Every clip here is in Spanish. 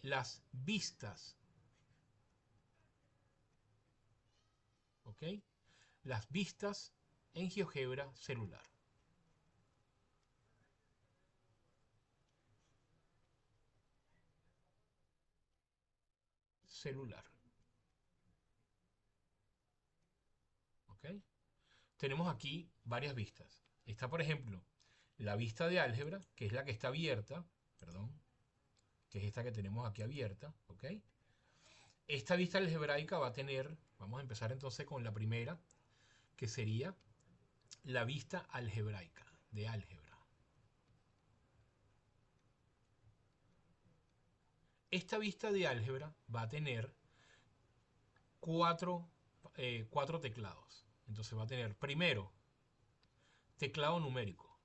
las vistas, ¿ok? Las vistas en GeoGebra celular. Celular, ¿ok? Tenemos aquí varias vistas. Está, por ejemplo, la vista de álgebra, que es la que está abierta, perdón, que es esta que tenemos aquí abierta, ¿ok? Esta vista algebraica va a tener, vamos a empezar entonces con la primera, que sería la vista algebraica de álgebra. Esta vista de álgebra va a tener cuatro, cuatro teclados. Entonces va a tener primero teclado numérico,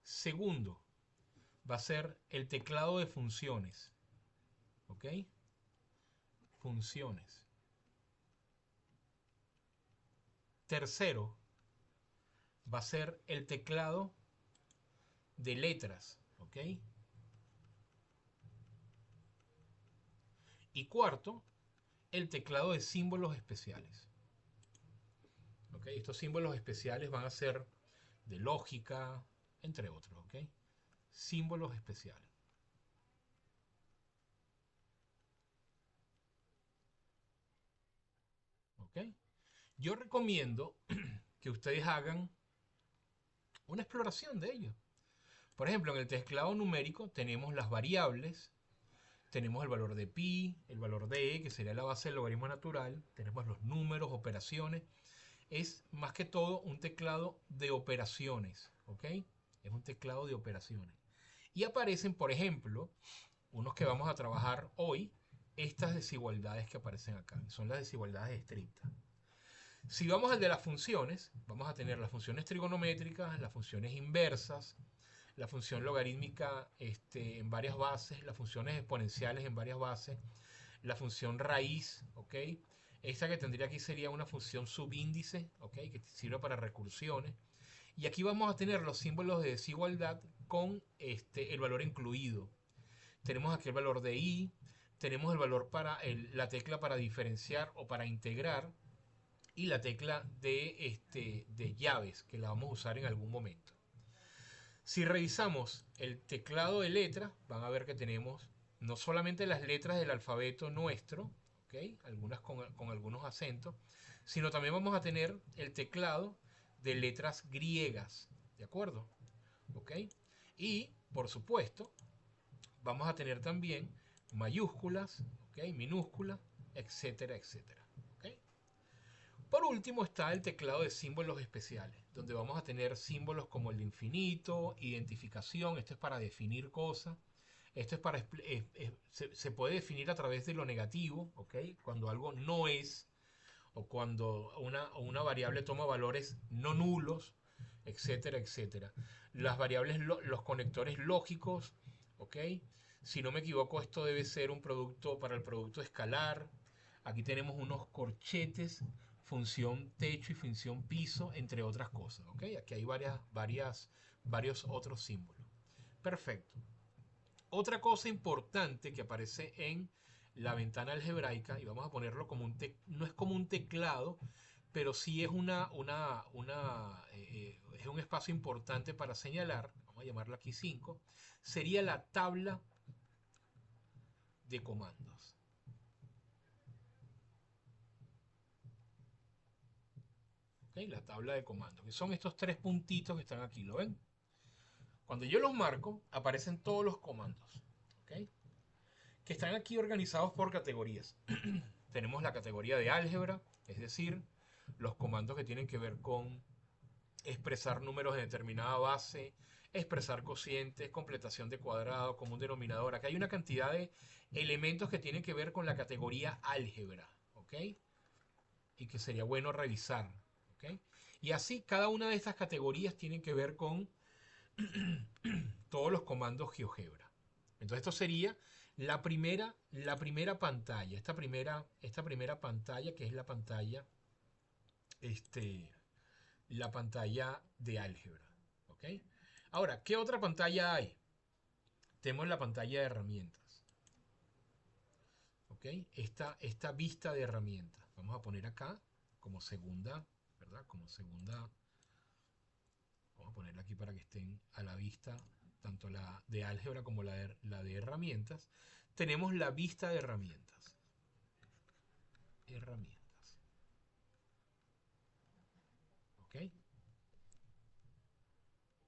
segundo va a ser el teclado de funciones, ¿ok? Funciones. Tercero va a ser el teclado de letras, ¿ok? Y cuarto, el teclado de símbolos especiales. ¿Ok? Estos símbolos especiales van a ser de lógica, entre otros. ¿Ok? Símbolos especiales. ¿Ok? Yo recomiendo que ustedes hagan una exploración de ellos. Por ejemplo, en el teclado numérico tenemos las variables, tenemos el valor de pi, el valor de e, que sería la base del logaritmo natural, tenemos los números, operaciones. Es más que todo un teclado de operaciones, ¿ok? Es un teclado de operaciones. Y aparecen, por ejemplo, unos que vamos a trabajar hoy, estas desigualdades que aparecen acá. Son las desigualdades estrictas. Si vamos al de las funciones, vamos a tener las funciones trigonométricas, las funciones inversas, la función logarítmica en varias bases, las funciones exponenciales en varias bases, la función raíz, ¿ok? Esta que tendría aquí sería una función subíndice, ¿ok? Que sirve para recursiones. Y aquí vamos a tener los símbolos de desigualdad con el valor incluido. Tenemos aquí el valor de i, tenemos el valor para la tecla para diferenciar o para integrar y la tecla de llaves que la vamos a usar en algún momento. Si revisamos el teclado de letras, van a ver que tenemos no solamente las letras del alfabeto nuestro, ¿okay? Algunas con algunos acentos, sino también vamos a tener el teclado de letras griegas, ¿de acuerdo? ¿Ok? Y, por supuesto, vamos a tener también mayúsculas, ¿okay? Minúsculas, etcétera, etcétera. ¿Okay? Por último está el teclado de símbolos especiales, donde vamos a tener símbolos como el de infinito, identificación, esto es para definir cosas, esto es para se puede definir a través de lo negativo, ¿ok? Cuando algo no es, o cuando una variable toma valores no nulos, etcétera, etcétera. Las variables, los conectores lógicos, ¿ok? Si no me equivoco, esto debe ser un producto para el producto escalar. Aquí tenemos unos corchetes, función techo y función piso, entre otras cosas, ¿ok? Aquí hay varios otros símbolos. Perfecto. Otra cosa importante que aparece en la ventana algebraica, y vamos a ponerlo como no es como un teclado, pero sí es es un espacio importante para señalar, vamos a llamarla aquí 5, sería la tabla de comandos. ¿Okay? La tabla de comandos, que son estos tres puntitos que están aquí, ¿lo ven? Cuando yo los marco, aparecen todos los comandos, ¿okay? Que están aquí organizados por categorías. Tenemos la categoría de álgebra, es decir, los comandos que tienen que ver con expresar números de determinada base, expresar cocientes, completación de cuadrado, común denominador. Acá hay una cantidad de elementos que tienen que ver con la categoría álgebra, ¿ok? Y que sería bueno revisar, ¿ok? Y así cada una de estas categorías tienen que ver con todos los comandos GeoGebra. Entonces esto sería la primera pantalla, esta primera pantalla que es este, la pantalla de álgebra. ¿Ok? Ahora, ¿qué otra pantalla hay? Tenemos la pantalla de herramientas. ¿Ok? Esta vista de herramientas. Vamos a poner acá como segunda, ¿verdad? Como segunda. Vamos a ponerla aquí para que estén a la vista, tanto la de álgebra como la de herramientas. Tenemos la vista de herramientas. Herramientas. ¿Ok?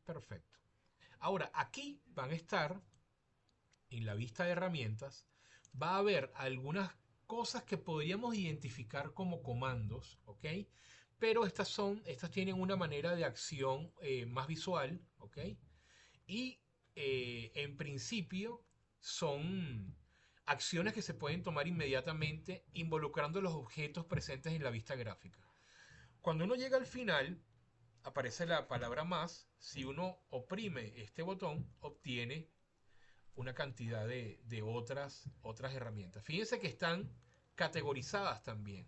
Perfecto. Ahora, aquí van a estar, en la vista de herramientas, va a haber algunas cosas que podríamos identificar como comandos, ¿ok? Pero estas tienen una manera de acción más visual, ¿ok? Y en principio son acciones que se pueden tomar inmediatamente involucrando los objetos presentes en la vista gráfica. Cuando uno llega al final, aparece la palabra más. Si uno oprime este botón, obtiene una cantidad de otras herramientas. Fíjense que están categorizadas también.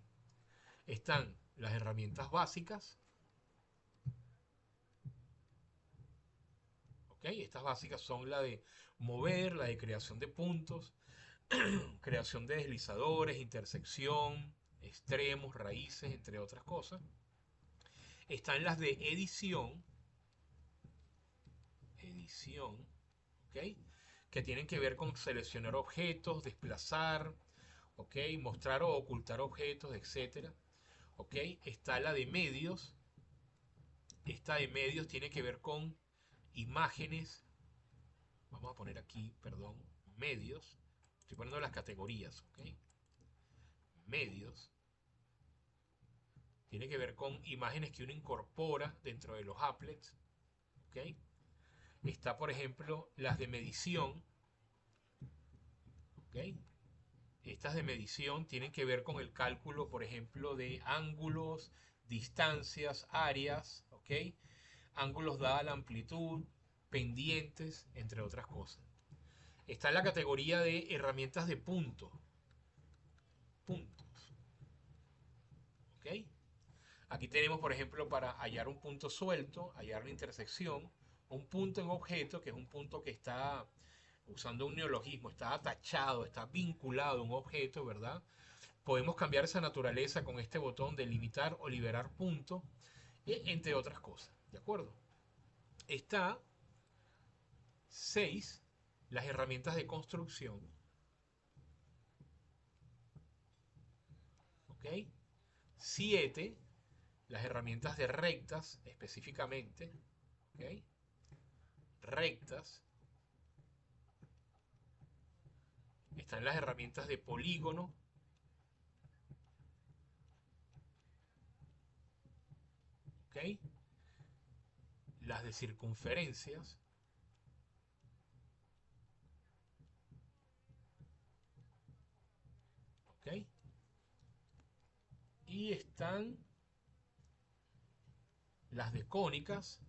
Están las herramientas básicas. ¿Ok? Estas básicas son la de mover, la de creación de puntos, creación de deslizadores, intersección, extremos, raíces, entre otras cosas. Están las de edición, ¿ok? Que tienen que ver con seleccionar objetos, desplazar, ¿ok? Mostrar o ocultar objetos, etcétera. ¿Ok? Está la de medios. Esta de medios tiene que ver con imágenes. Vamos a poner aquí, perdón, medios. Estoy poniendo las categorías, ¿ok? Medios. Tiene que ver con imágenes que uno incorpora dentro de los applets, ¿ok? Está, por ejemplo, las de medición, ¿ok? Estas de medición tienen que ver con el cálculo, por ejemplo, de ángulos, distancias, áreas, ¿ok? Ángulos dada la amplitud, pendientes, entre otras cosas. Está en la categoría de herramientas de puntos. Puntos. ¿Ok? Aquí tenemos, por ejemplo, para hallar un punto suelto, hallar la intersección, un punto en objeto, que es un punto que está, usando un neologismo, está atachado, está vinculado a un objeto, ¿verdad? Podemos cambiar esa naturaleza con este botón de limitar o liberar punto, entre otras cosas. ¿De acuerdo? Está 6, las herramientas de construcción. ¿Ok? 7, las herramientas de rectas específicamente. ¿Ok? Rectas. Están las herramientas de polígono. ¿Ok? Las de circunferencias. ¿Ok? Y están las de cónicas.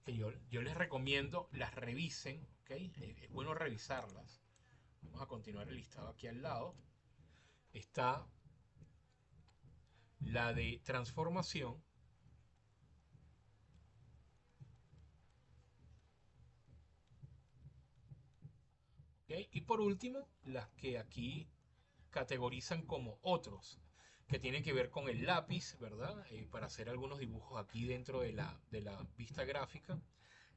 Que yo les recomiendo las revisen. ¿Ok? Es bueno revisarlas. Vamos a continuar el listado aquí al lado. Está la de transformación. ¿Ok? Y por último, las que aquí categorizan como otros, que tienen que ver con el lápiz, ¿verdad? Para hacer algunos dibujos aquí dentro de la vista gráfica,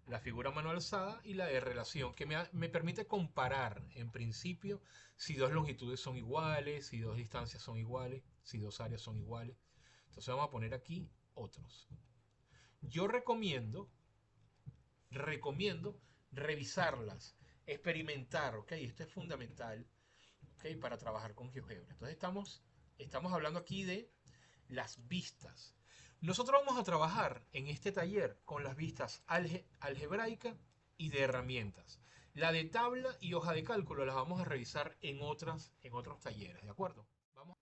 la figura mano alzada y la de relación, que me permite comparar en principio si dos longitudes son iguales, si dos distancias son iguales, si dos áreas son iguales. Entonces vamos a poner aquí otros. Yo recomiendo revisarlas, experimentar, ¿ok? Esto es fundamental, ¿ok? Para trabajar con GeoGebra. Entonces estamos hablando aquí de las vistas. Nosotros vamos a trabajar en este taller con las vistas algebraica y de herramientas. La de tabla y hoja de cálculo las vamos a revisar en otros talleres, ¿de acuerdo? Vamos.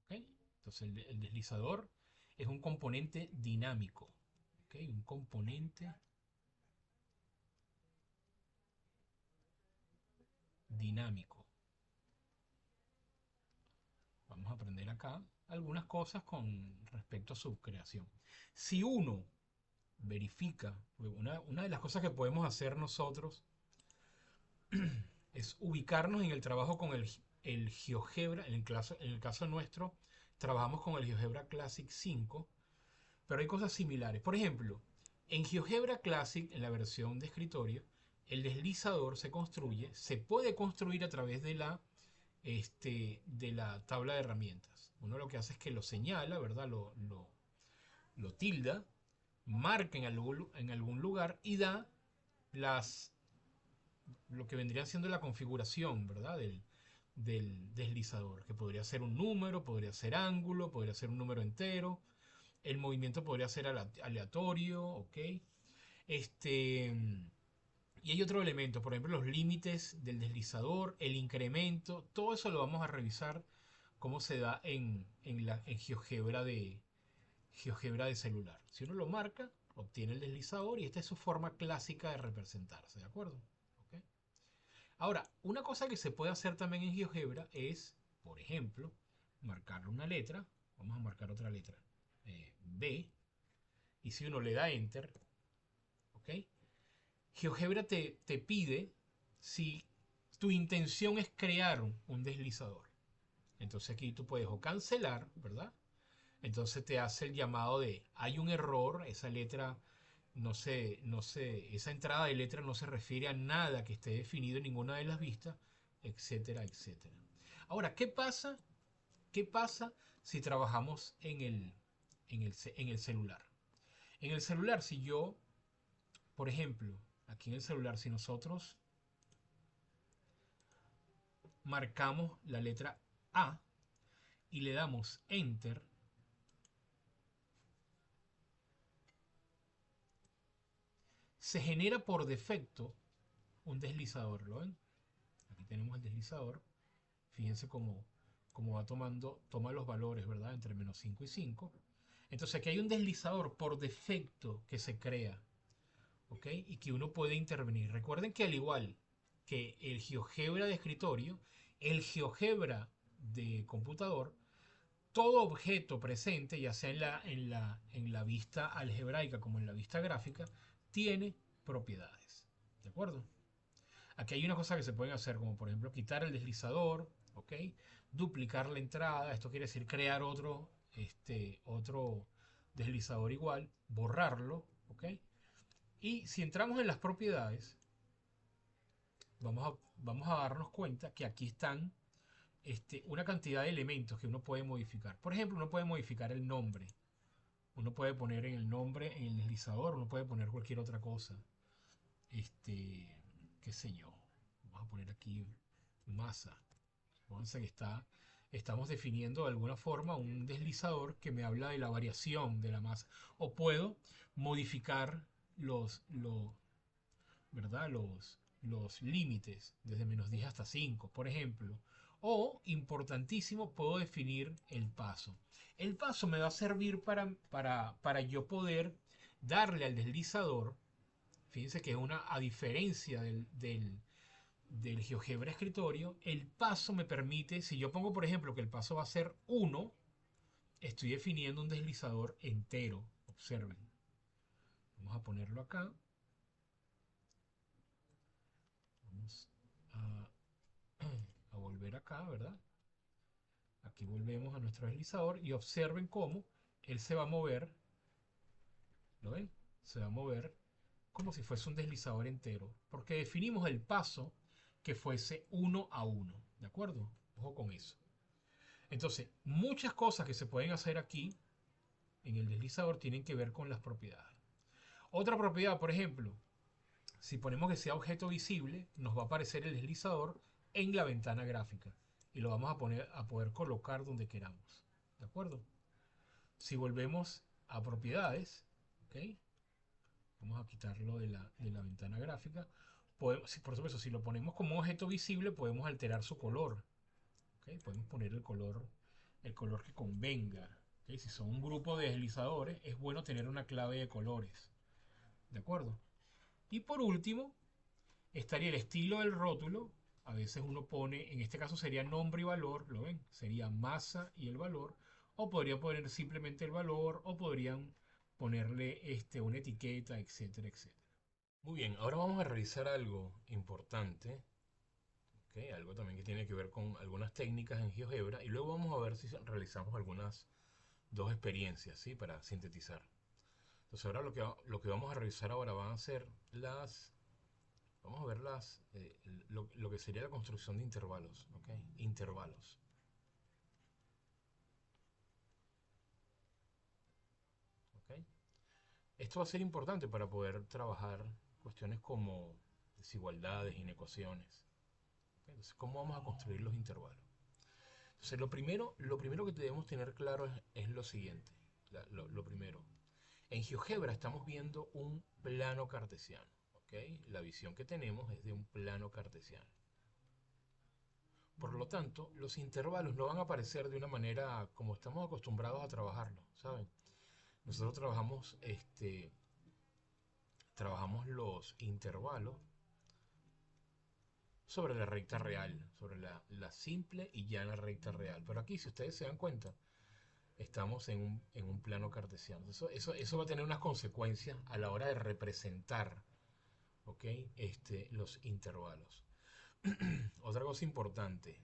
¿Ok? Entonces el deslizador es un componente dinámico, ¿ok? Un componente dinámico. Vamos a aprender acá algunas cosas con respecto a su creación. Si uno verifica, una de las cosas que podemos hacer nosotros es ubicarnos en el trabajo con el GeoGebra. En el caso nuestro, trabajamos con el GeoGebra Classic 5, pero hay cosas similares. Por ejemplo, en GeoGebra Classic, en la versión de escritorio, el deslizador se puede construir a través de la tabla de herramientas. Uno lo que hace es que lo señala, ¿verdad? Lo tilda, marca en algún lugar y da lo que vendría siendo la configuración, ¿verdad? Del deslizador, que podría ser un número, podría ser ángulo, podría ser un número entero. El movimiento podría ser aleatorio, ¿ok? Este, y hay otro elemento, por ejemplo, los límites del deslizador, el incremento, todo eso lo vamos a revisar cómo se da en GeoGebra de celular. Si uno lo marca, obtiene el deslizador y esta es su forma clásica de representarse, ¿de acuerdo? ¿Ok? Ahora, una cosa que se puede hacer también en GeoGebra es, por ejemplo, marcarle una letra. Vamos a marcar otra letra, B, y si uno le da Enter, ¿ok? GeoGebra te pide si tu intención es crear un deslizador. Entonces aquí tú puedes o cancelar, ¿verdad? Entonces te hace el llamado de hay un error, esa letra esa entrada de letra no se refiere a nada que esté definido en ninguna de las vistas, etcétera, etcétera. Ahora, ¿qué pasa? ¿Qué pasa si trabajamos en el celular? En el celular, si yo, por ejemplo, aquí en el celular, si nosotros marcamos la letra A y le damos Enter, se genera por defecto un deslizador, ¿lo ven? Aquí tenemos el deslizador. Fíjense cómo toma los valores, ¿verdad? Entre -5 y 5. Entonces aquí hay un deslizador por defecto que se crea, ¿ok? Y que uno puede intervenir. Recuerden que al igual que el GeoGebra de escritorio, el GeoGebra de computador, todo objeto presente, ya sea en la vista algebraica como en la vista gráfica, tiene propiedades. ¿De acuerdo? Aquí hay unas cosas que se pueden hacer, como por ejemplo quitar el deslizador, ¿ok? Duplicar la entrada, esto quiere decir crear otro deslizador igual, borrarlo, ¿ok? Y si entramos en las propiedades, vamos a darnos cuenta que aquí están una cantidad de elementos que uno puede modificar. Por ejemplo, uno puede modificar el nombre. Uno puede poner en el nombre, en el deslizador, uno puede poner cualquier otra cosa. Qué sé yo. Vamos a poner aquí masa. Fíjense que estamos definiendo de alguna forma un deslizador que me habla de la variación de la masa. O puedo modificar ¿verdad? Los límites desde -10 hasta 5, por ejemplo. O, importantísimo, puedo definir el paso. El paso me va a servir para yo poder darle al deslizador. Fíjense que a diferencia del GeoGebra escritorio, el paso me permite, si yo pongo por ejemplo que el paso va a ser 1, estoy definiendo un deslizador entero. Observen. Vamos a ponerlo acá. Vamos a volver acá, ¿verdad? Aquí volvemos a nuestro deslizador y observen cómo él se va a mover. ¿Lo ven? Se va a mover como si fuese un deslizador entero, porque definimos el paso que fuese 1 a 1. ¿De acuerdo? Ojo con eso. Entonces, muchas cosas que se pueden hacer aquí en el deslizador tienen que ver con las propiedades. Otra propiedad, por ejemplo, si ponemos que sea objeto visible, nos va a aparecer el deslizador en la ventana gráfica y lo vamos a poder colocar donde queramos. ¿De acuerdo? Si volvemos a propiedades, ¿ok? Vamos a quitarlo de la ventana gráfica. Por supuesto, si lo ponemos como objeto visible, podemos alterar su color. ¿Okay? Podemos poner el color que convenga. ¿Okay? Si son un grupo de deslizadores, es bueno tener una clave de colores. ¿De acuerdo? Y por último, estaría el estilo del rótulo, A veces uno pone, en este caso sería nombre y valor, ¿lo ven? Sería masa y el valor, o podría poner simplemente el valor, o podrían ponerle una etiqueta, etcétera, etcétera. Muy bien, ahora vamos a revisar algo importante, ¿ok? Algo también que tiene que ver con algunas técnicas en GeoGebra, y luego vamos a ver si realizamos algunas dos experiencias, ¿sí? Para sintetizar. Entonces ahora lo que vamos a revisar ahora van a ser vamos a ver lo que sería la construcción de intervalos, ¿ok? Intervalos, ¿ok? Esto va a ser importante para poder trabajar cuestiones como desigualdades, inecuaciones. ¿Ok? Entonces, ¿cómo vamos a construir los intervalos? Entonces, lo primero que debemos tener claro es lo siguiente. Lo primero, en GeoGebra estamos viendo un plano cartesiano, ¿ok? La visión que tenemos es de un plano cartesiano. Por lo tanto, los intervalos no van a aparecer de una manera como estamos acostumbrados a trabajarlo, ¿saben? Nosotros trabajamos los intervalos sobre la recta real, sobre la simple y llana recta real. Pero aquí, si ustedes se dan cuenta, estamos en un plano cartesiano. Eso va a tener unas consecuencias a la hora de representar, ¿ok? Los intervalos. Otra cosa importante,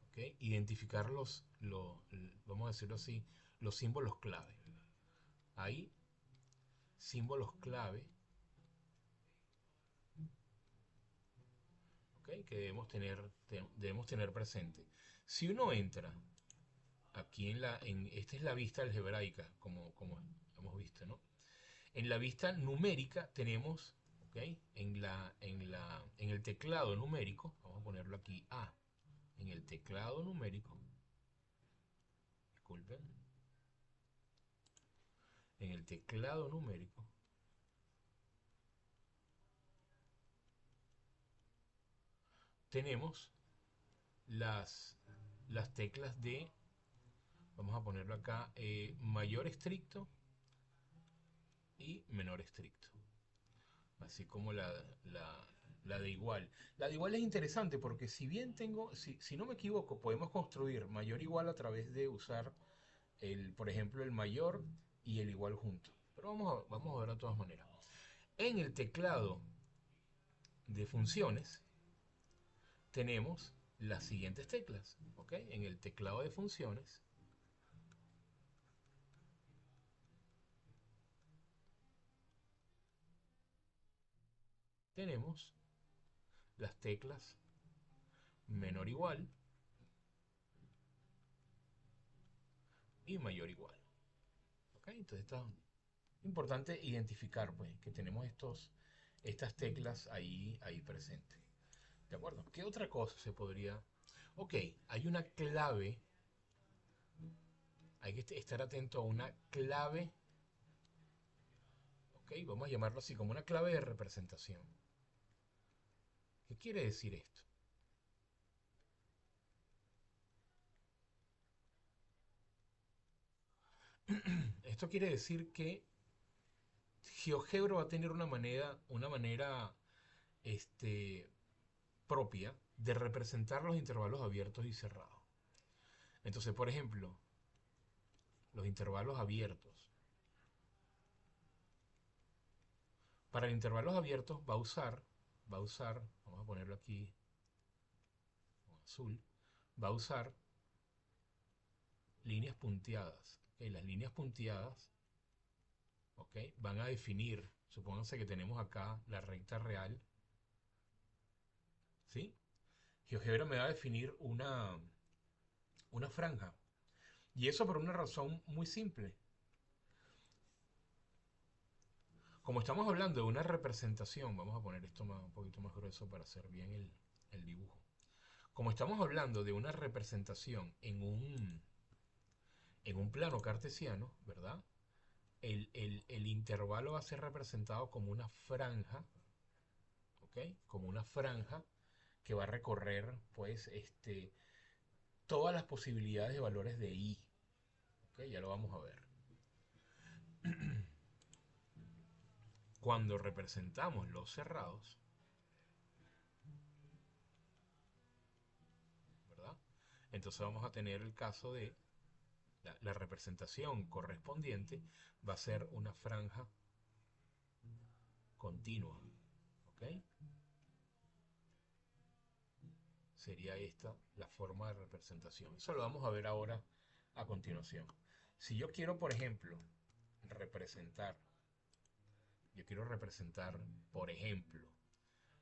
¿ok? Identificar vamos a decirlo así, los símbolos clave. Hay símbolos clave, ¿ok? Que debemos tener presente. Si uno entra aquí esta es la vista algebraica, como hemos visto, ¿no? En la vista numérica tenemos, ¿ok? En el teclado numérico, vamos a ponerlo aquí A, en el teclado numérico, disculpen, en el teclado numérico tenemos las, las teclas de, vamos a ponerlo acá, mayor estricto y menor estricto. Así como la de igual. La de igual es interesante porque si bien si no me equivoco, podemos construir mayor igual a través de usar por ejemplo, el mayor y el igual juntos. Pero vamos a ver de todas maneras. En el teclado de funciones tenemos las siguientes teclas, ¿ok? En el teclado de funciones tenemos las teclas menor igual y mayor igual. ¿Ok? Entonces está importante identificar pues, que tenemos estas teclas ahí presentes. ¿De acuerdo? ¿Qué otra cosa se podría...? Ok, hay una clave, hay que estar atento a una clave, ok, vamos a llamarlo así, como una clave de representación. ¿Qué quiere decir esto? Esto quiere decir que GeoGebra va a tener una manera este, propia de representar los intervalos abiertos y cerrados. Entonces, por ejemplo, los intervalos abiertos. Para intervalos abiertos va a usar, vamos a ponerlo aquí con azul, va a usar líneas punteadas. ¿Ok? Las líneas punteadas, ¿ok? Van a definir, supónganse que tenemos acá la recta real, ¿sí? GeoGebra me va a definir una franja. Y eso por una razón muy simple. Como estamos hablando de una representación, vamos a poner esto un poquito más grueso para hacer bien el dibujo. Como estamos hablando de una representación en un plano cartesiano, ¿verdad? El intervalo va a ser representado como una franja, ¿ok? Como una franja que va a recorrer, pues, todas las posibilidades de valores de i, ¿ok? Ya lo vamos a ver. Cuando representamos los cerrados, Entonces vamos a tener el caso de la representación correspondiente va a ser una franja continua. ¿Ok? Sería esta la forma de representación. Eso lo vamos a ver ahora a continuación. Si yo quiero, por ejemplo, representar, yo quiero representar, por ejemplo,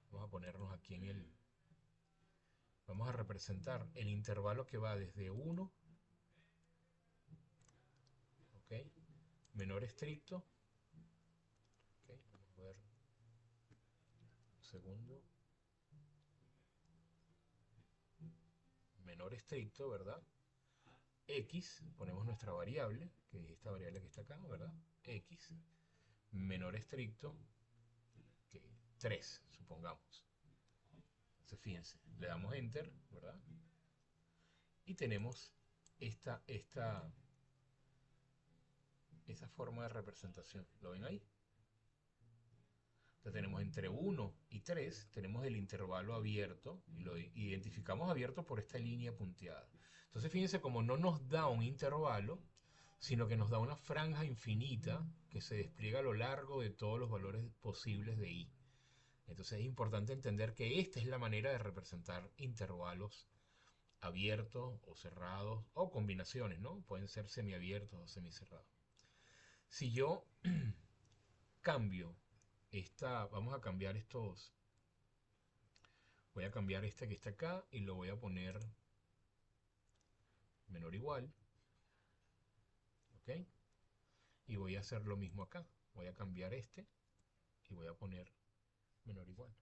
vamos a ponernos aquí en el, vamos a representar el intervalo que va desde 1, ¿ok? Menor estricto, ¿ok? Vamos a ver un segundo. Menor estricto, ¿verdad? X, ponemos nuestra variable, que es esta variable que está acá, ¿verdad? X, menor estricto que 3, supongamos. Entonces, fíjense, le damos Enter, ¿verdad? Y tenemos esa forma de representación. ¿Lo ven ahí? Entonces tenemos entre 1 y 3, tenemos el intervalo abierto, y lo identificamos abierto por esta línea punteada. Entonces fíjense como no nos da un intervalo, sino que nos da una franja infinita que se despliega a lo largo de todos los valores posibles de i. Entonces es importante entender que esta es la manera de representar intervalos abiertos o cerrados o combinaciones, ¿no? Pueden ser semiabiertos o semicerrados. Si yo cambio vamos a cambiar estos, voy a cambiar este que está acá y lo voy a poner menor o igual, ¿ok? Y voy a hacer lo mismo acá, voy a cambiar este y voy a poner menor o igual.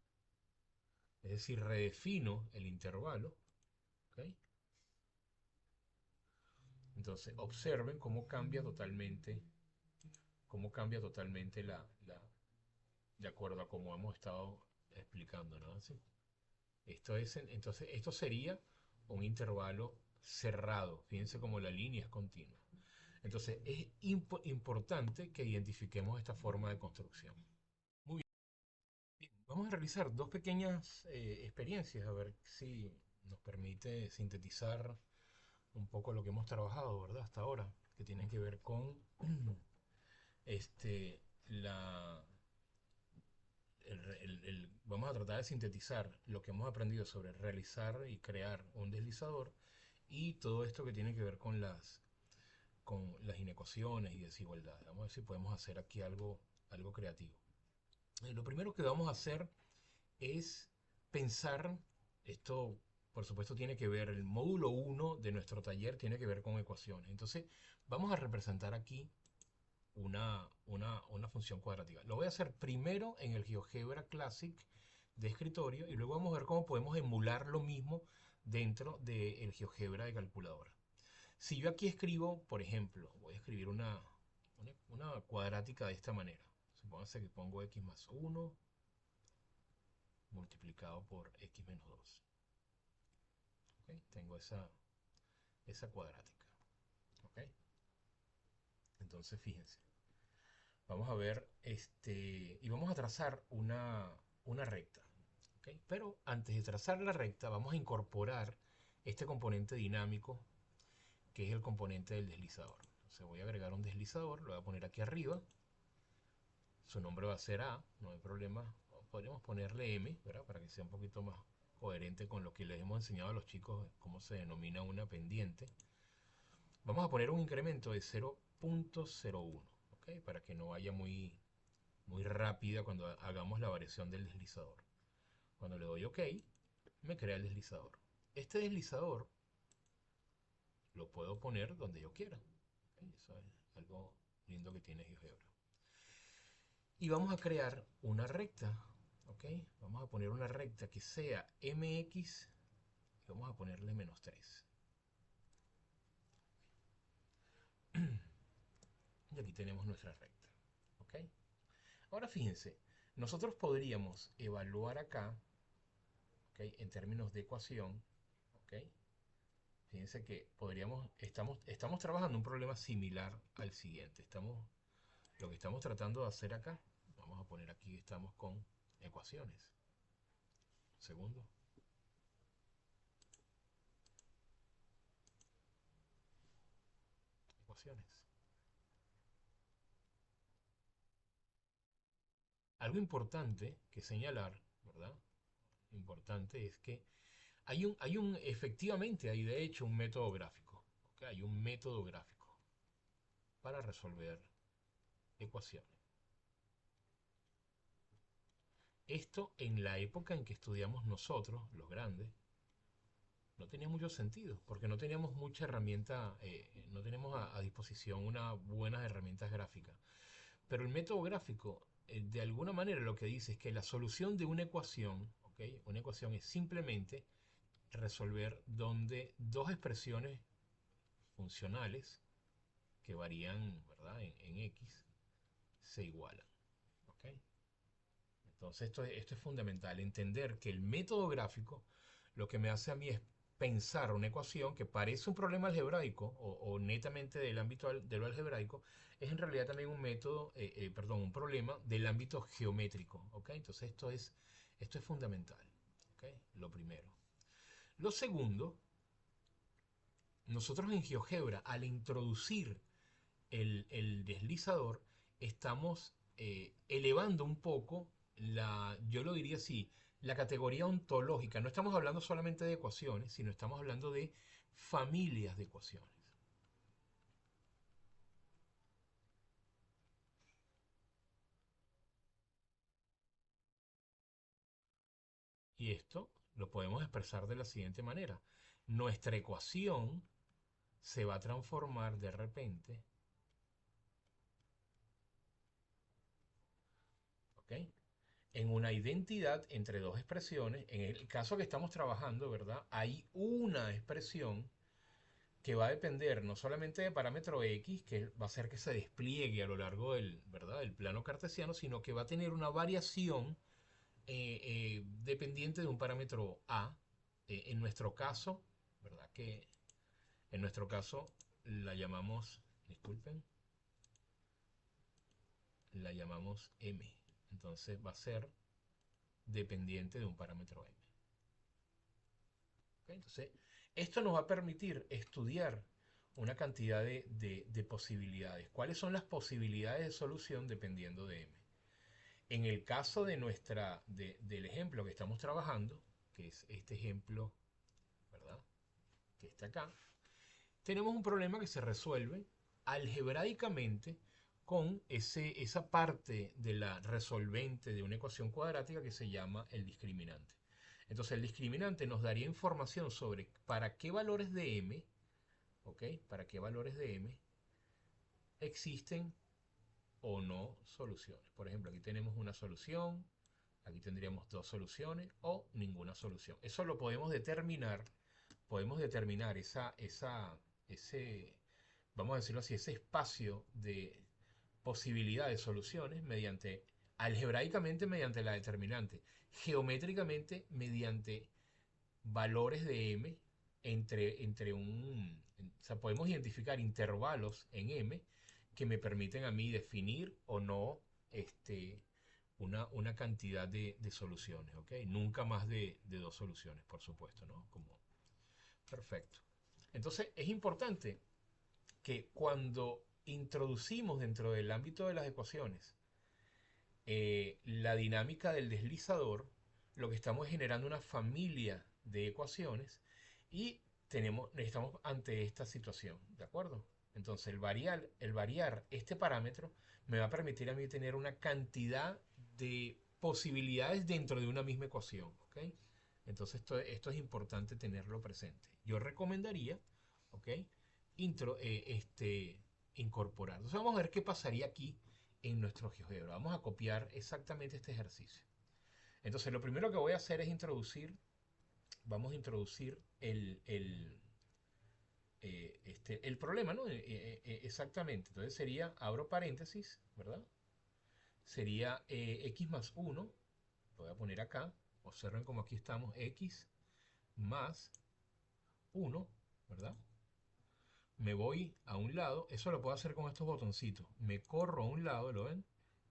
Es decir, redefino el intervalo, ¿ok? Entonces observen cómo cambia totalmente de acuerdo a cómo hemos estado explicando, ¿no? ¿Sí? Entonces, esto sería un intervalo cerrado. Fíjense cómo la línea es continua. Entonces, es importante que identifiquemos esta forma de construcción. Muy bien. Vamos a realizar dos pequeñas experiencias, a ver si nos permite sintetizar un poco lo que hemos trabajado, ¿verdad? Hasta ahora, que tienen que ver con este, la, vamos a tratar de sintetizar lo que hemos aprendido sobre realizar y crear un deslizador y todo esto que tiene que ver con las inecuaciones y desigualdades. Vamos a ver si podemos hacer aquí algo creativo. Lo primero que vamos a hacer es pensar, esto por supuesto tiene que ver, el módulo 1 de nuestro taller tiene que ver con ecuaciones. Entonces vamos a representar aquí una función cuadratica. Lo voy a hacer primero en el GeoGebra Classic de escritorio y luego vamos a ver cómo podemos emular lo mismo dentro del GeoGebra de calculadora. Si yo aquí escribo, por ejemplo, voy a escribir una cuadrática de esta manera. Supóngase que pongo x más 1 multiplicado por x menos 2. ¿Okay? Tengo esa cuadrática. ¿Okay? Entonces, fíjense. Vamos a ver, y vamos a trazar una recta. ¿Okay? Pero antes de trazar la recta, vamos a incorporar este componente dinámico, que es el componente del deslizador. Entonces voy a agregar un deslizador, lo voy a poner aquí arriba. Su nombre va a ser A, no hay problema. Podríamos ponerle M, ¿verdad? Para que sea un poquito más coherente con lo que les hemos enseñado a los chicos, cómo se denomina una pendiente. Vamos a poner un incremento de 0.01, ¿okay? Para que no vaya muy rápida cuando hagamos la variación del deslizador. Cuando le doy OK, me crea el deslizador. Este deslizador lo puedo poner donde yo quiera. ¿Okay? Eso es algo lindo que tiene GeoGebra. Y vamos a crear una recta. ¿Okay? Vamos a poner una recta que sea mx y vamos a ponerle menos 3. Y aquí tenemos nuestra recta. ¿Okay? Ahora fíjense, nosotros podríamos evaluar acá, ¿okay? En términos de ecuación, ¿okay? Fíjense que estamos trabajando un problema similar al siguiente. Lo que estamos tratando de hacer acá, vamos a poner aquí que estamos con ecuaciones. Segundo. ecuaciones. Algo importante que señalar, ¿verdad? Importante es que efectivamente hay de hecho un método gráfico. ¿Ok? Hay un método gráfico para resolver ecuaciones. Esto en la época en que estudiamos nosotros, los grandes, no tenía mucho sentido, porque no teníamos mucha herramienta, no tenemos a disposición unas buenas herramientas gráficas. Pero el método gráfico, de alguna manera, lo que dice es que la solución de una ecuación, ¿okay? Una ecuación es simplemente resolver donde dos expresiones funcionales que varían, ¿verdad? En X se igualan. ¿Okay? Entonces esto es fundamental, entender que el método gráfico lo que me hace a mí es pensar una ecuación que parece un problema algebraico o netamente del ámbito de lo algebraico, es en realidad también un método, perdón, un problema del ámbito geométrico. ¿Okay? Entonces esto es fundamental. ¿Okay? Lo primero. Lo segundo, nosotros en GeoGebra, al introducir el deslizador, estamos elevando un poco yo lo diría así, la categoría ontológica. No estamos hablando solamente de ecuaciones, sino estamos hablando de familias de ecuaciones. Y esto lo podemos expresar de la siguiente manera. Nuestra ecuación se va a transformar de repente, ¿ok? En una identidad entre dos expresiones. En el caso que estamos trabajando, ¿verdad? Hay una expresión que va a depender no solamente de parámetro X, que va a hacer que se despliegue a lo largo del, ¿verdad? del plano cartesiano, sino que va a tener una variación dependiente de un parámetro A. En nuestro caso, ¿verdad? Que en nuestro caso la llamamos, disculpen, la llamamos M. Entonces va a ser dependiente de un parámetro M. ¿Okay? Entonces, esto nos va a permitir estudiar una cantidad de posibilidades. ¿Cuáles son las posibilidades de solución dependiendo de M? En el caso del ejemplo que estamos trabajando, que es este ejemplo, ¿verdad? Que está acá, tenemos un problema que se resuelve algebraicamente con esa parte de la resolvente de una ecuación cuadrática que se llama el discriminante. Entonces el discriminante nos daría información sobre para qué valores de m, ¿ok? Para qué valores de m existen o no soluciones. Por ejemplo, aquí tenemos una solución, aquí tendríamos dos soluciones o ninguna solución. Eso lo podemos determinar ese, vamos a decirlo así, ese espacio de posibilidades de soluciones algebraicamente mediante la determinante, geométricamente mediante valores de m o sea, podemos identificar intervalos en m que me permiten a mí definir o no una cantidad de soluciones, ¿ok? Nunca más de dos soluciones, por supuesto, ¿no? Perfecto. Entonces, es importante que cuando introducimos dentro del ámbito de las ecuaciones la dinámica del deslizador, lo que estamos generando una familia de ecuaciones y estamos ante esta situación, ¿de acuerdo? Entonces el variar este parámetro me va a permitir a mí tener una cantidad de posibilidades dentro de una misma ecuación, ¿ok? Entonces esto es importante tenerlo presente. Yo recomendaría, ¿ok? Incorporar. Entonces vamos a ver qué pasaría aquí en nuestro GeoGebra. Vamos a copiar exactamente este ejercicio. Entonces lo primero que voy a hacer es vamos a introducir el problema, ¿no? Exactamente. Entonces sería, abro paréntesis, ¿verdad? Sería x más 1, lo voy a poner acá, observen como aquí estamos, x más 1, ¿verdad? Me voy a un lado, eso lo puedo hacer con estos botoncitos, me corro a un lado, ¿lo ven?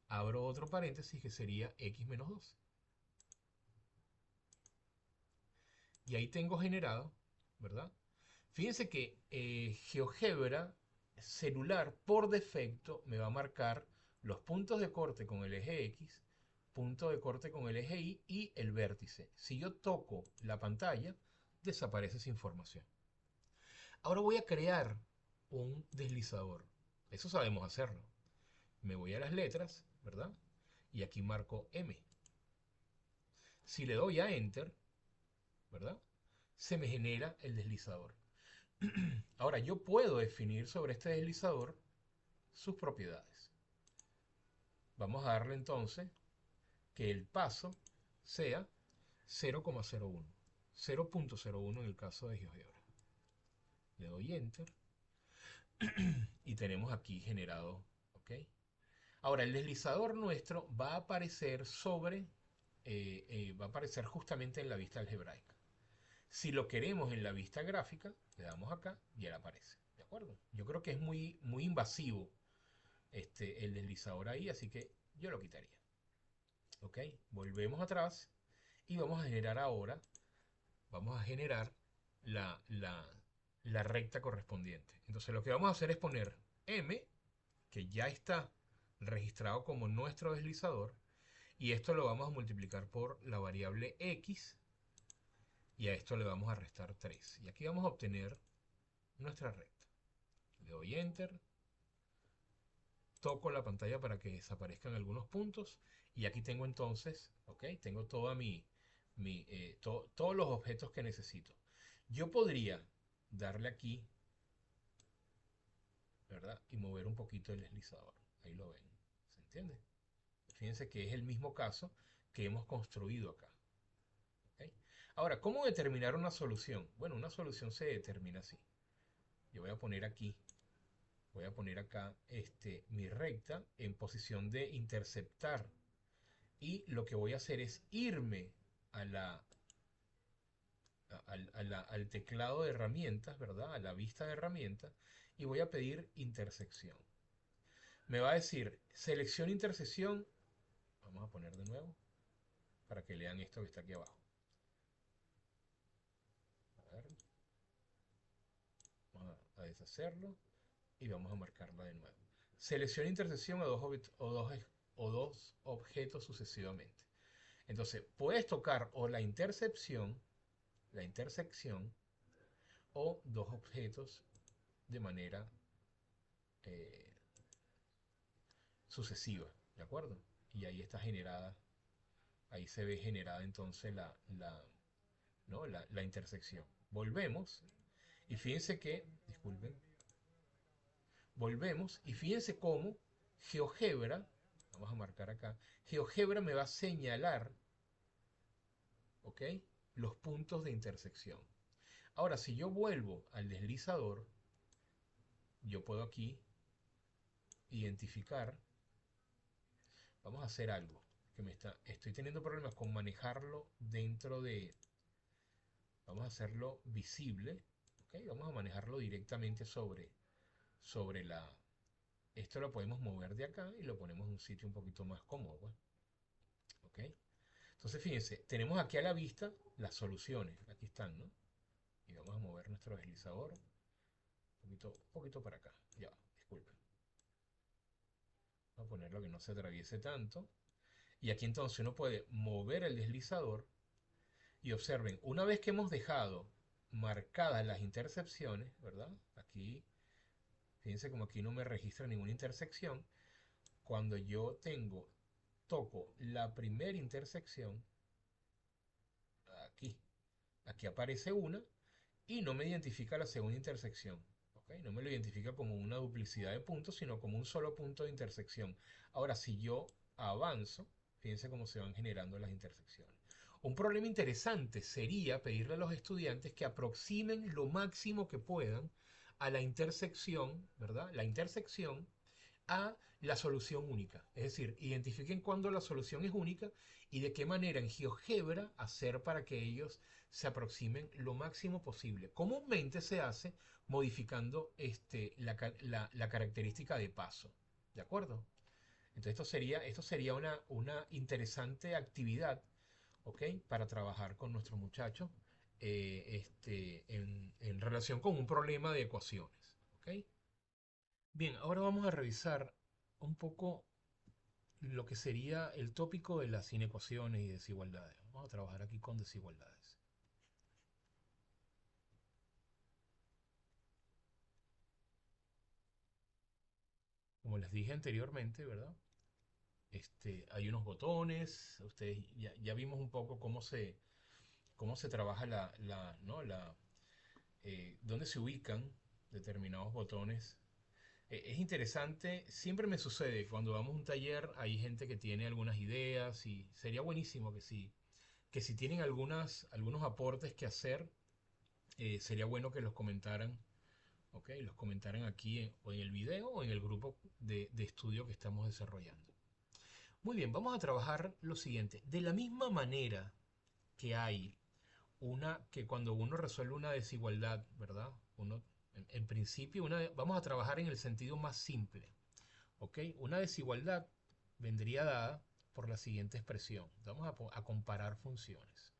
Abro otro paréntesis que sería x menos 2. Y ahí tengo generado, ¿verdad? Fíjense que GeoGebra celular por defecto me va a marcar los puntos de corte con el eje X, punto de corte con el eje Y y el vértice. Si yo toco la pantalla, desaparece esa información. Ahora voy a crear un deslizador. Eso sabemos hacerlo. Me voy a las letras, ¿verdad? Y aquí marco M. Si le doy a Enter, ¿verdad? Se me genera el deslizador. Ahora yo puedo definir sobre este deslizador sus propiedades. Vamos a darle entonces que el paso sea 0,01. 0.01 en el caso de GeoGebra. Le doy Enter y tenemos aquí generado, ¿ok? Ahora el deslizador nuestro va a aparecer va a aparecer justamente en la vista algebraica. Si lo queremos en la vista gráfica, le damos acá y él aparece. ¿De acuerdo? Yo creo que es muy invasivo el deslizador ahí, así que yo lo quitaría. ¿Ok? Volvemos atrás y vamos a generar ahora, vamos a generar la, la, la recta correspondiente. Entonces lo que vamos a hacer es poner M, que ya está registrado como nuestro deslizador, y esto lo vamos a multiplicar por la variable X, y a esto le vamos a restar 3. Y aquí vamos a obtener nuestra recta. Le doy Enter, toco la pantalla para que desaparezcan algunos puntos, y aquí tengo entonces, ¿ok? Tengo toda todos los objetos que necesito. Yo podría darle aquí, ¿verdad? Y mover un poquito el deslizador. Ahí lo ven. ¿Se entiende? Fíjense que es el mismo caso que hemos construido acá. ¿Ok? Ahora, ¿cómo determinar una solución? Bueno, una solución se determina así. Yo voy a poner aquí, voy a poner acá mi recta en posición de interceptar. Y lo que voy a hacer es irme a al teclado de herramientas, ¿verdad? A la vista de herramientas y voy a pedir intersección. Me va a decir selección intersección. Vamos a poner de nuevo para que lean esto que está aquí abajo. A ver, vamos a deshacerlo y vamos a marcarla de nuevo. Selecciona intersección o dos objetos sucesivamente. Entonces, puedes tocar o la intersección o dos objetos de manera eh, sucesiva, ¿de acuerdo? Y ahí está generada, ahí se ve generada entonces ¿no? la intersección. Volvemos y fíjense que, disculpen, volvemos y fíjense cómo GeoGebra, vamos a marcar acá, GeoGebra me va a señalar, ¿ok? Los puntos de intersección. Ahora, si yo vuelvo al deslizador, yo puedo aquí identificar, vamos a hacer algo, que estoy teniendo problemas con manejarlo dentro de, vamos a hacerlo visible, ¿ok? Vamos a manejarlo directamente sobre esto lo podemos mover de acá y lo ponemos en un sitio un poquito más cómodo, ¿ok? Entonces fíjense, tenemos aquí a la vista las soluciones, aquí están, ¿no? Y vamos a mover nuestro deslizador un poquito para acá, ya, disculpen. Vamos a ponerlo que no se atraviese tanto. Y aquí entonces uno puede mover el deslizador y observen, una vez que hemos dejado marcadas las intersecciones, ¿verdad? Aquí, fíjense como aquí no me registra ninguna intersección. Cuando yo toco la primera intersección, aquí, aquí aparece una y no me identifica la segunda intersección. ¿Okay? No me lo identifica como una duplicidad de puntos, sino como un solo punto de intersección. Ahora, si yo avanzo, fíjense cómo se van generando las intersecciones. Un problema interesante sería pedirle a los estudiantes que aproximen lo máximo que puedan a la intersección, ¿verdad? La intersección a la solución única. Es decir, identifiquen cuándo la solución es única y de qué manera en GeoGebra hacer para que ellos se aproximen lo máximo posible. Comúnmente se hace modificando la característica de paso. ¿De acuerdo? Entonces esto sería una interesante actividad, ¿ok? Para trabajar con nuestros muchachos en relación con un problema de ecuaciones. ¿Ok? Bien, ahora vamos a revisar un poco lo que sería el tópico de las inecuaciones y desigualdades. Vamos a trabajar aquí con desigualdades. Como les dije anteriormente, ¿verdad? Hay unos botones, ustedes ya vimos un poco cómo se trabaja ¿no? Dónde se ubican determinados botones. Es interesante, siempre me sucede, cuando vamos a un taller hay gente que tiene algunas ideas y sería buenísimo que si tienen algunos aportes que hacer, sería bueno que los comentaran, ¿ok? Los comentaran aquí o en el video o en el grupo de estudio que estamos desarrollando. Muy bien, vamos a trabajar lo siguiente. De la misma manera que hay que cuando uno resuelve una desigualdad, ¿verdad? En principio, vamos a trabajar en el sentido más simple, ¿ok? Una desigualdad vendría dada por la siguiente expresión. Vamos a comparar funciones.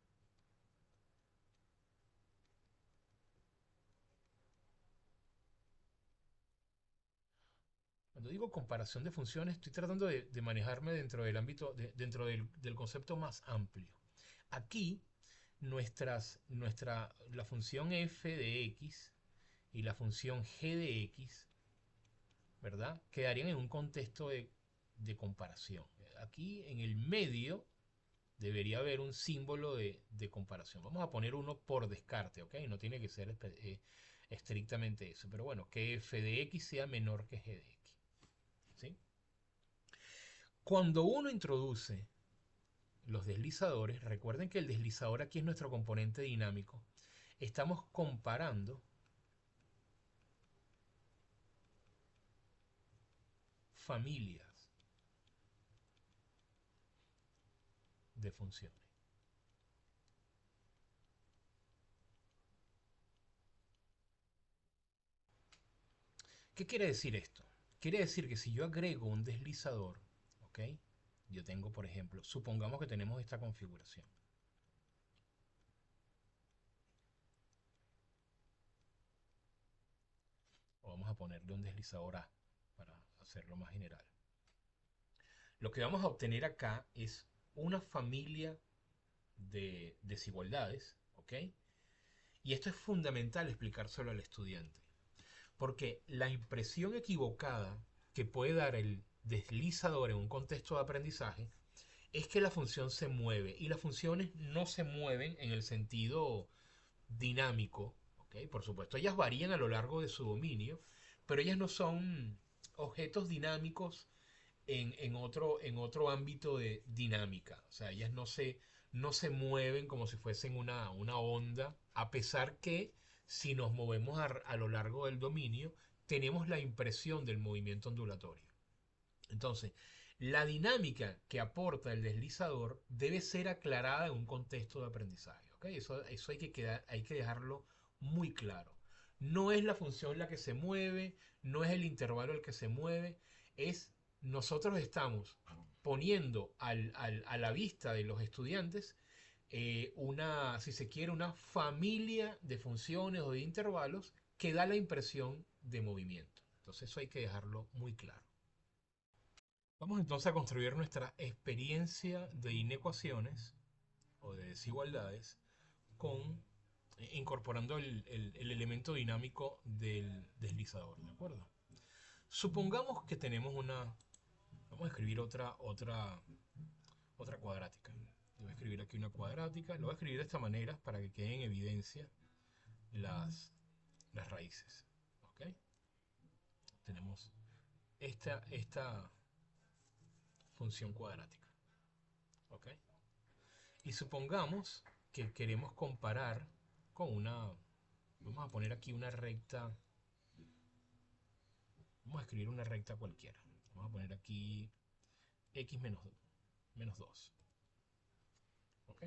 Cuando digo comparación de funciones, estoy tratando de manejarme dentro del ámbito, dentro del concepto más amplio. Aquí, la función f de x y la función g de x, ¿verdad? Quedarían en un contexto de comparación. Aquí en el medio debería haber un símbolo de comparación. Vamos a poner uno por descarte, ¿ok? No tiene que ser estrictamente eso, pero bueno, que f de x sea menor que g de x, ¿sí? Cuando uno introduce los deslizadores, recuerden que el deslizador aquí es nuestro componente dinámico, estamos comparando familias de funciones. ¿Qué quiere decir esto? Quiere decir que si yo agrego un deslizador, ¿ok? Yo tengo, por ejemplo, supongamos que tenemos esta configuración. O vamos a ponerle un deslizador A para hacerlo más general. Lo que vamos a obtener acá es una familia de desigualdades, ¿ok? Y esto es fundamental explicárselo al estudiante, porque la impresión equivocada que puede dar el deslizador en un contexto de aprendizaje es que la función se mueve y las funciones no se mueven en el sentido dinámico, ¿ok? Por supuesto, ellas varían a lo largo de su dominio, pero ellas no son objetos dinámicos en otro ámbito de dinámica. O sea, ellas no se mueven como si fuesen una onda, a pesar que si nos movemos a lo largo del dominio, tenemos la impresión del movimiento ondulatorio. Entonces, la dinámica que aporta el deslizador debe ser aclarada en un contexto de aprendizaje. ¿Okay? Eso hay que dejarlo muy claro. No es la función la que se mueve, no es el intervalo el que se mueve, es nosotros estamos poniendo a la vista de los estudiantes si se quiere, una familia de funciones o de intervalos que da la impresión de movimiento. Entonces eso hay que dejarlo muy claro. Vamos entonces a construir nuestra experiencia de inecuaciones o de desigualdades con incorporando el elemento dinámico del deslizador, ¿de acuerdo? Supongamos que tenemos vamos a escribir otra cuadrática. Voy a escribir aquí una cuadrática, lo voy a escribir de esta manera para que quede en evidencia las, las raíces, ¿ok? Tenemos esta función cuadrática, ¿ok? Y supongamos que queremos comparar con vamos a poner aquí una recta, vamos a escribir una recta cualquiera. Vamos a poner aquí x menos 2. ¿Ok?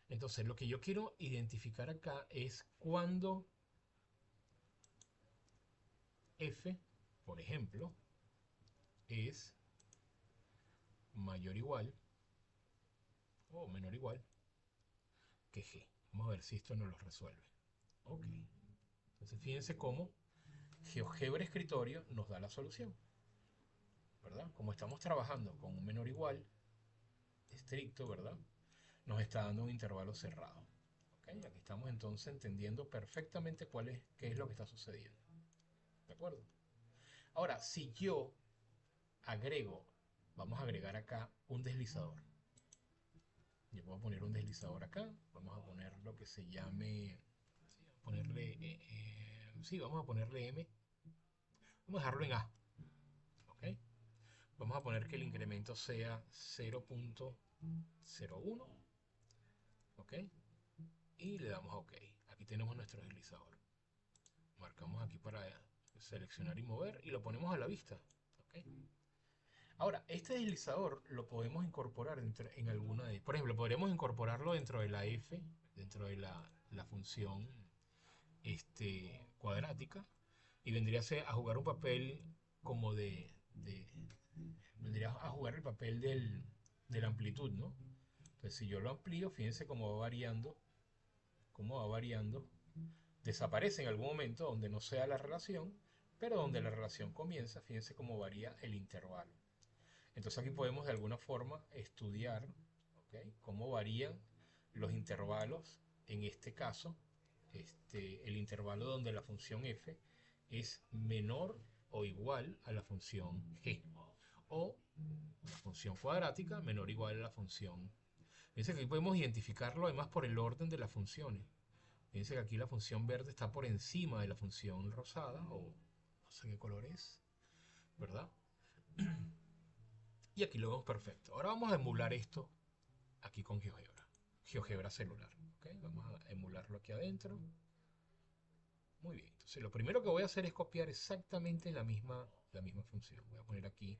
Entonces lo que yo quiero identificar acá es cuando f, por ejemplo, es mayor o igual o menor o igual que g. Vamos a ver si esto nos lo resuelve. Ok. Entonces fíjense cómo GeoGebra Escritorio nos da la solución, ¿verdad? Como estamos trabajando con un menor igual estricto, ¿verdad? Nos está dando un intervalo cerrado. ¿Ok? Aquí estamos entonces entendiendo perfectamente qué es lo que está sucediendo. ¿De acuerdo? Ahora, si yo agrego, vamos a agregar acá un deslizador. Yo voy a poner un deslizador acá. Vamos a poner lo que se llame. Sí, vamos a ponerle M. Vamos a dejarlo en A. ¿Ok? Vamos a poner que el incremento sea 0.01. ¿Ok? Y le damos a OK. Aquí tenemos nuestro deslizador. Marcamos aquí para seleccionar y mover y lo ponemos a la vista. ¿Ok? Ahora, este deslizador lo podemos incorporar en alguna de... Por ejemplo, podríamos incorporarlo dentro de la F, dentro de la función cuadrática, y vendría a jugar un papel como vendría a jugar el papel de la amplitud, ¿no? Entonces, si yo lo amplío, fíjense cómo va variando, desaparece en algún momento donde no sea la relación, pero donde la relación comienza, fíjense cómo varía el intervalo. Entonces aquí podemos de alguna forma estudiar, ¿okay?, cómo varían los intervalos, en este caso, el intervalo donde la función f es menor o igual a la función g, o la función cuadrática menor o igual a la función. Fíjense que aquí podemos identificarlo además por el orden de las funciones. Fíjense que aquí la función verde está por encima de la función rosada, o no sé qué color es, ¿verdad? Y aquí lo vemos perfecto. Ahora vamos a emular esto aquí con GeoGebra. GeoGebra celular. ¿Okay? Vamos a emularlo aquí adentro. Muy bien. Entonces lo primero que voy a hacer es copiar exactamente la misma función. Voy a poner aquí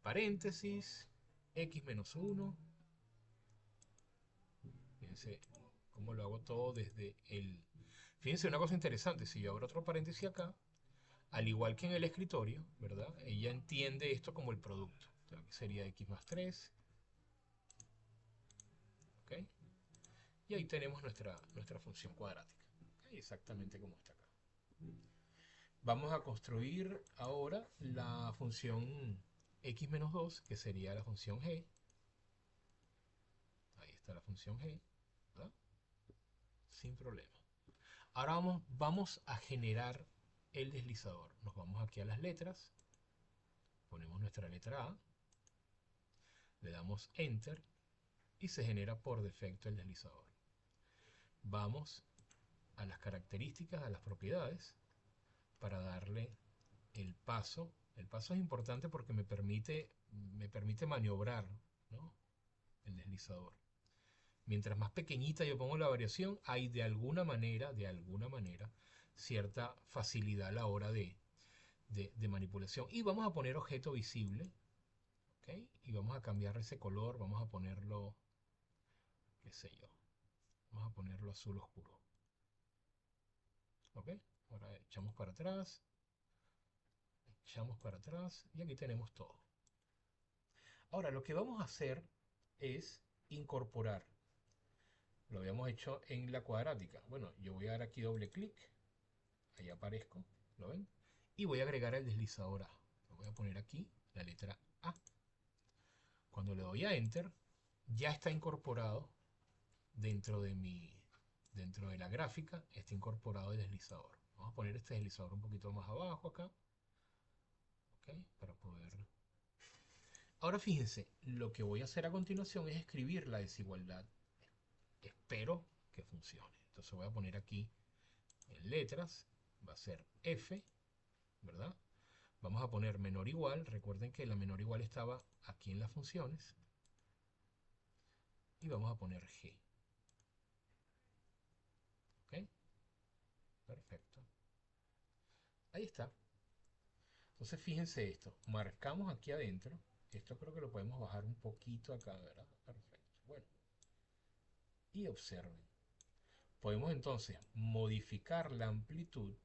paréntesis, x-1. Fíjense cómo lo hago todo desde el... Fíjense una cosa interesante. Si yo abro otro paréntesis acá, al igual que en el escritorio, ¿verdad? Ella entiende esto como el producto. Entonces, aquí sería x más 3. ¿Ok? Y ahí tenemos nuestra función cuadrática. ¿Ok? Exactamente como está acá. Vamos a construir ahora la función x-2, que sería la función g. Ahí está la función g, ¿verdad? Sin problema. Ahora vamos a generar el deslizador. Nos vamos aquí a las letras, ponemos nuestra letra A, le damos Enter y se genera por defecto el deslizador. Vamos a las características, a las propiedades, para darle el paso. El paso es importante porque me permite maniobrar, ¿no?, el deslizador. Mientras más pequeñita yo pongo la variación, hay de alguna manera, cierta facilidad a la hora de manipulación. Y vamos a poner objeto visible, ¿ok? Y vamos a cambiar ese color, vamos a ponerlo, qué sé yo, vamos a ponerlo azul oscuro. ¿Ok? Ahora echamos para atrás y aquí tenemos todo. Ahora lo que vamos a hacer es incorporar. Lo habíamos hecho en la cuadrática. Bueno, yo voy a dar aquí doble clic. Ahí aparezco, ¿lo ven? Y voy a agregar el deslizador A. Lo voy a poner aquí, la letra A. Cuando le doy a Enter, ya está incorporado dentro de la gráfica, está incorporado el deslizador. Vamos a poner este deslizador un poquito más abajo acá. ¿Ok? Para poder... Ahora fíjense, lo que voy a hacer a continuación es escribir la desigualdad. Espero que funcione. Entonces voy a poner aquí en letras, va a ser F, ¿verdad? Vamos a poner menor igual. Recuerden que la menor igual estaba aquí en las funciones. Y vamos a poner G. ¿Ok? Perfecto. Ahí está. Entonces fíjense esto. Marcamos aquí adentro. Esto creo que lo podemos bajar un poquito acá, ¿verdad? Perfecto. Bueno. Y observen. Podemos entonces modificar la amplitud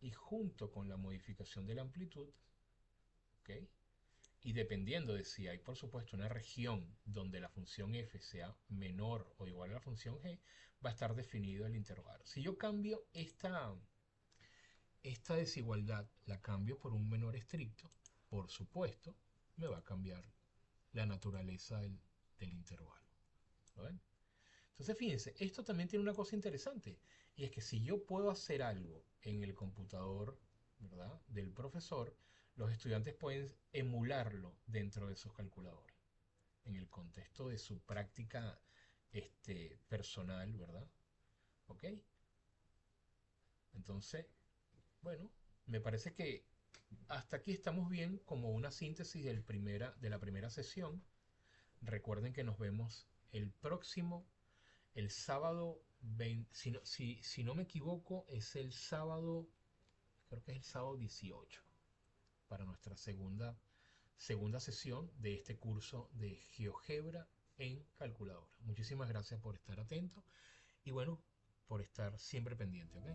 y junto con la modificación de la amplitud, ¿ok?, y dependiendo de si hay, por supuesto, una región donde la función f sea menor o igual a la función g, va a estar definido el intervalo. Si yo cambio esta desigualdad la cambio por un menor estricto, por supuesto, me va a cambiar la naturaleza del intervalo. ¿Lo ven? Entonces, fíjense, esto también tiene una cosa interesante, y es que si yo puedo hacer algo en el computador, ¿verdad?, del profesor, los estudiantes pueden emularlo dentro de sus calculadores, en el contexto de su práctica personal, ¿verdad? ¿Ok? Entonces, bueno, me parece que hasta aquí estamos bien como una síntesis de la primera sesión. Recuerden que nos vemos el próximo, el sábado 20, si no me equivoco, es el sábado, creo que es el sábado 18, para nuestra segunda sesión de este curso de GeoGebra en calculadora. Muchísimas gracias por estar atento y bueno, por estar siempre pendiente, ¿ok?